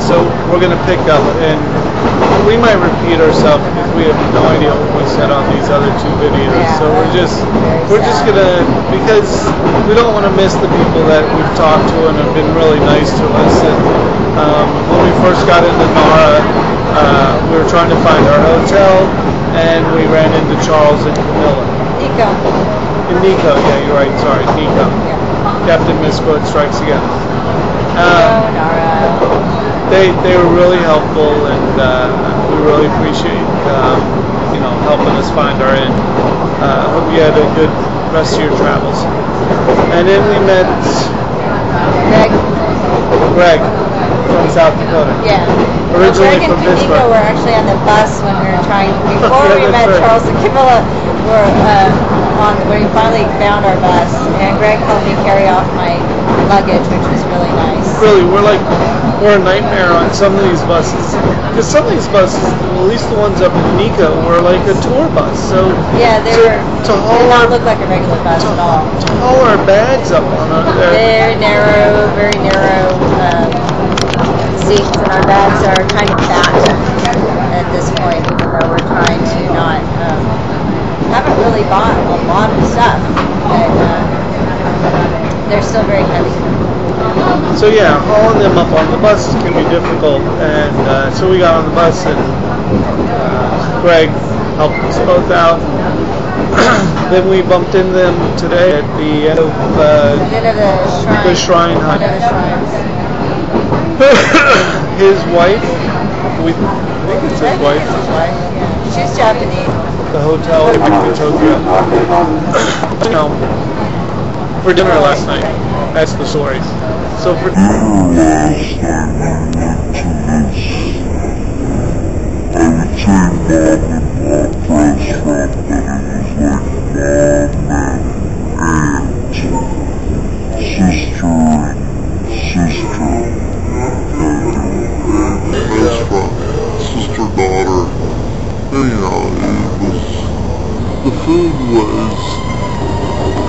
so we're going to pick up, and we might repeat ourselves because we have no idea what we said on these other two videos. Yeah, so we're just gonna, because we don't want to miss the people that we've talked to and have been really nice to us. And when we first got into Nara, we were trying to find our hotel, and we ran into Charles and Camilla. Nikko. And Nikko, yeah, you're right. Sorry, Nikko. Yeah. Captain Misquote strikes again. Nara. They were really helpful, and we really appreciate helping us find our inn. Hope you had a good rest of your travels. And then we met Greg from South Dakota. Yeah. Originally Greg from and Pittsburgh. Nikko were actually on the bus when we were trying. Before Yeah, we met right. Charles and Camilla, were when we finally found our bus, and Greg helped me carry off my luggage, which was really nice. Really, we're a nightmare on some of these buses, because some of these buses, well, at least the ones up in Nikko, were like a tour bus. So yeah, they did not look like a regular bus at all. To haul our bags up on very narrow seats, and our bags are kind of fat at this point, even though we're trying to not. Haven't really bought a lot of stuff, but they're still very heavy. So yeah, hauling them up on the buses can be difficult, and so we got on the bus, and Greg helped us both out. Then we bumped into them today at the end of the shrine hunt. One of the shrines. His wife, I think it's his wife. It's his wife. Yeah. She's Japanese. The hotel in Tokyo. For dinner last night. That's the story. So for sister-daughter. Anyhow, the food was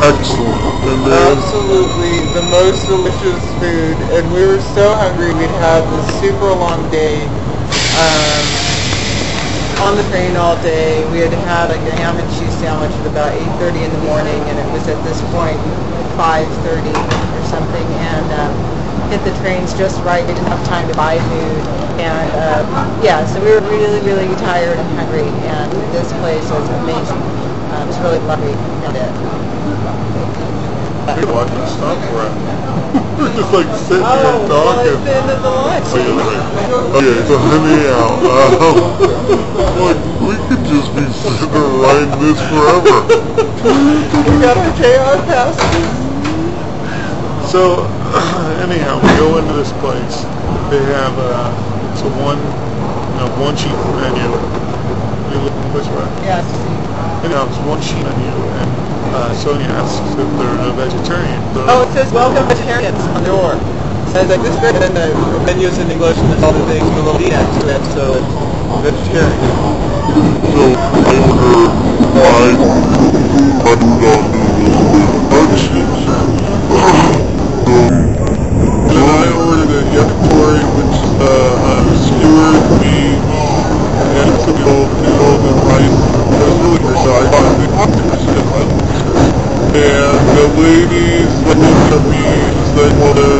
excellent. And absolutely the most delicious food, and we were so hungry. We'd had this super long day on the train all day. We had had a ham and cheese sandwich at about 8:30 in the morning, and it was at this point 5:30 or something, and hit the trains just right. We didn't have time to buy food, and yeah, so we were really, really tired and hungry, and this place was amazing. It was really lovely. Hey, watch the stop for it. We're just like sitting here talking. Well, it's the end of the lunch. Okay, so anyhow, like, we could just be sitting there riding this forever. We got our KR passes. So, anyhow, we go into this place. They have it's a one sheet menu. You look this way. Yes. Anyhow, it's one sheet menu, and Sonia asks if they're a vegetarian. So Oh, it says welcome vegetarians on the door. It says like this big, and then the menu's in English, and there's all the things with a little D next to it, so it's vegetarian. So I ordered 5 $100 noodles with veggies. And I ordered a yakitori, which is skewered beef, and some noodles and rice. It was really good. So I bought the and the ladies looked at me and said, well, the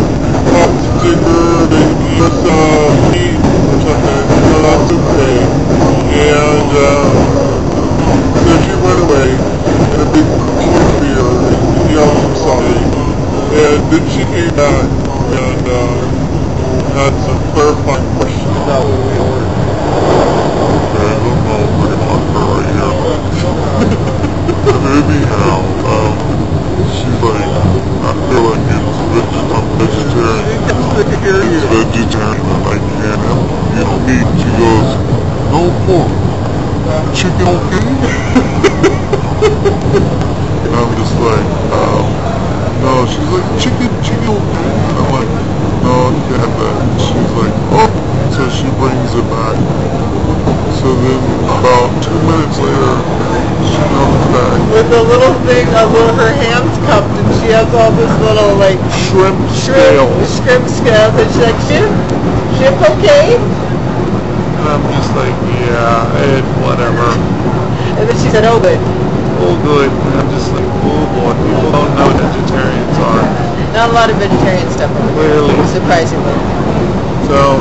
top sticker, they give us meat or something, so that's okay. And so she went away in a big cooler beer and yelled some something. And then she came back and had some clarifying questions about what we ordered. Okay, I don't know if we're going to right here. Anyhow, she's like, I feel like I'm vegetarian. It's vegetarian and I can't have meat. She goes, no pork. Chicken okay? And I'm just like, no. She's like, chicken okay? And I'm like, no, you can't have that. And she's like, oh. So she brings it back. So then about 2 minutes later, she comes back. With a little thing, her hands cupped, and she has all this little, like, shrimp scales. Shrimp scales. And she's like, shrimp okay? And I'm just like, yeah, and whatever. And then she said, oh good. Oh good. And I'm just like, oh boy, people don't know what vegetarians are. Not a lot of vegetarian stuff over Clearly. here, surprisingly. So,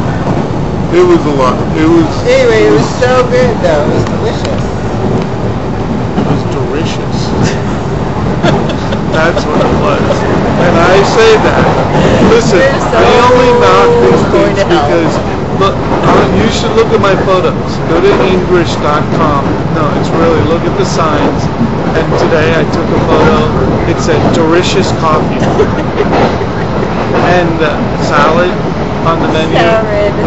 it was a lot. Anyway, it was so good though. It was delicious. It was delicious. That's what it was. And I say that. Listen, So I only knock these going things to hell. because, look, you should look at my photos. Go to English.com. No, it's really, look at the signs. And today I took a photo. It said delicious coffee. And salad on the menu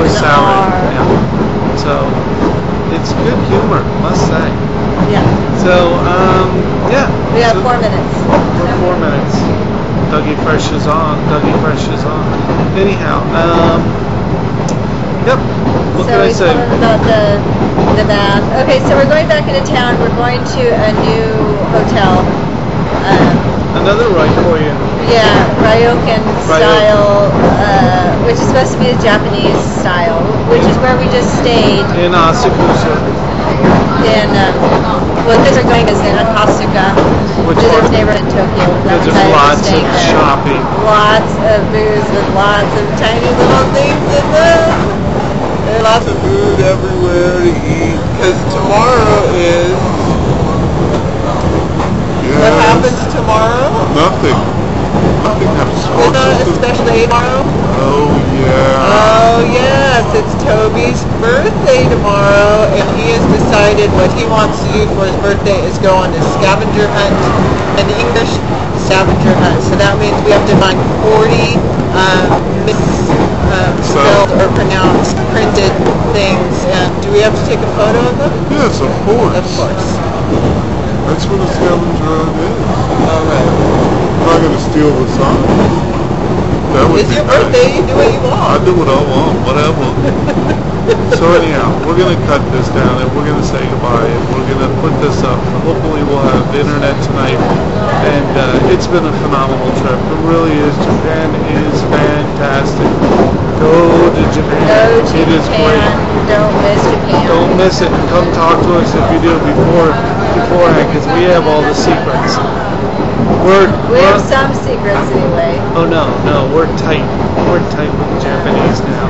was salad. Yeah. So, it's good humor, must say. Yeah. So, yeah. We have 4 minutes. For 4 minutes. Dougie Fresh is on. Dougie Fresh is on. Anyhow, yep. What can I So say? we told them about the bath. Okay, so we're going back into town. We're going to a new hotel. Another Ryokan. Yeah, Ryokan style, which is supposed to be the Japanese style, which is where we just stayed. In Asakusa. Well, this are going is in Akasuka, which is a neighborhood in Tokyo. There's lots of shopping. Lots of booze and lots of tiny little things in them. There's lots of food everywhere to eat. Because tomorrow is... Yes. What happens tomorrow? Nothing. Nothing happens. There's not a special day tomorrow? Oh, yeah. Oh, yes. It's Toby's birthday tomorrow. And he has decided what he wants to do for his birthday is go on a scavenger hunt. An English scavenger hunt. So that means we have to find 40 misspelled or pronounced printed things. And do we have to take a photo of them? Yes, of course. Of course. That's what a scavenger hunt is. All right. I'm not going to steal the sign. That would It's be your nice. birthday. You do what you I want. do what I want, whatever. So anyhow, we're going to cut this down and we're going to say goodbye and we're going to put this up. Hopefully we'll have internet tonight. And it's been a phenomenal trip. It really is. Japan is fantastic. Go to Japan. Go to It is Japan. great. Don't miss Japan. Don't miss it. Come talk to us if you do beforehand because we have all the secrets. We have some secrets anyway. Oh no, we're tight. We're tight with the Japanese now.